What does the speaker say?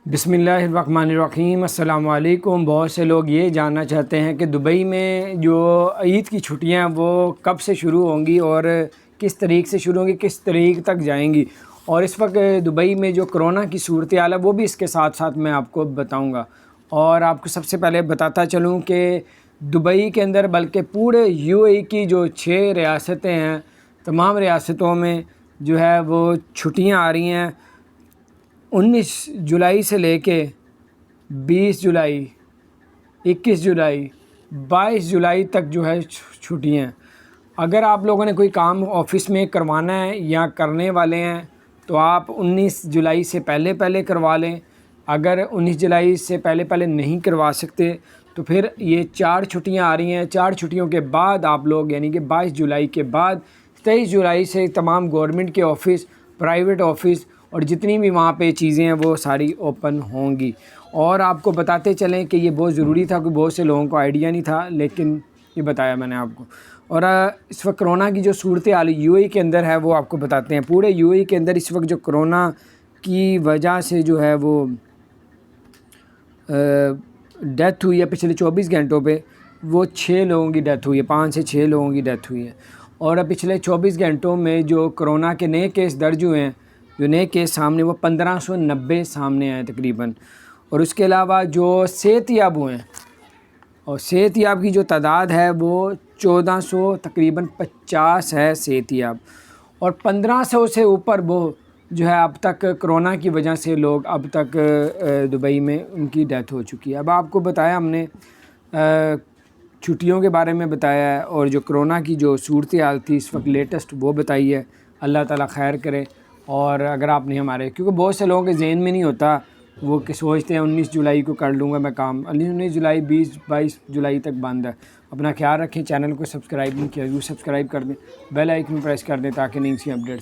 बिस्मिल्लाहिर्रहमानिर्रहीम। अस्सलाम वालेकुम। बहुत से लोग ये जानना चाहते हैं कि दुबई में जो ईद की छुट्टियां वो कब से शुरू होंगी और किस तरीक़ से शुरू होंगी, किस तरीक़ तक जाएंगी। और इस वक्त दुबई में जो कोरोना की सूरत हाल है वो भी इसके साथ साथ मैं आपको बताऊंगा। और आपको सबसे पहले बताता चलूं कि दुबई के अंदर बल्कि पूरे यूएई की जो 6 रियासतें हैं, तमाम रियासतों में जो है वो छुट्टियां आ रही हैं। 19 जुलाई से लेके 20 जुलाई, 21 जुलाई, 22 जुलाई तक जो है छुट्टियाँ। अगर आप लोगों ने कोई काम ऑफिस में करवाना है या करने वाले हैं तो आप 19 जुलाई से पहले पहले करवा लें। अगर 19 जुलाई से पहले पहले नहीं करवा सकते तो फिर ये 4 छुट्टियां आ रही हैं। 4 छुट्टियों के बाद आप लोग यानी कि 22 जुलाई के बाद 23 जुलाई से तमाम गवर्नमेंट के ऑफ़िस, प्राइवेट ऑफ़िस और जितनी भी वहाँ पे चीज़ें हैं वो सारी ओपन होंगी। और आपको बताते चलें कि ये बहुत ज़रूरी था, क्योंकि बहुत से लोगों को आइडिया नहीं था, लेकिन ये बताया मैंने आपको। और इस वक्त कोरोना की जो सूरत हाल यूएई के अंदर है वो आपको बताते हैं। पूरे यूएई के अंदर इस वक्त जो कोरोना की वजह से जो है वो डेथ हुई है पिछले 24 घंटों पे, वो 6 लोगों की डेथ हुई है, 5 से 6 लोगों की डेथ हुई है। और पिछले 24 घंटों में जो कोरोना के नए केस दर्ज हुए हैं, जो नए केस सामने, वो 1590 सामने आए तकरीबन। और उसके अलावा जो सेहतयाब हुए हैं, और सेहतयाब की जो तादाद है वो 1400 तकरीबन 50 है सेहतयाब। और 1500 से ऊपर वो जो है अब तक कोरोना की वजह से लोग अब तक दुबई में उनकी डेथ हो चुकी है। अब आपको बताया हमने, छुट्टियों के बारे में बताया है, और जो कोरोना की जो सूरत हाल थी इस वक्त लेटेस्ट वो बताई है। अल्लाह ताला खैर करे। और अगर आपने हमारे, क्योंकि बहुत से लोगों के जहन में नहीं होता, वो कि सोचते हैं 19 जुलाई को कर लूँगा मैं काम। 19 जुलाई 20-22 जुलाई तक बंद है। अपना ख्याल रखें। चैनल को सब्सक्राइब नहीं किया, वो सब्सक्राइब कर दें, बेल आइकन प्रेस कर दें ताकि नई सी अपडेट्स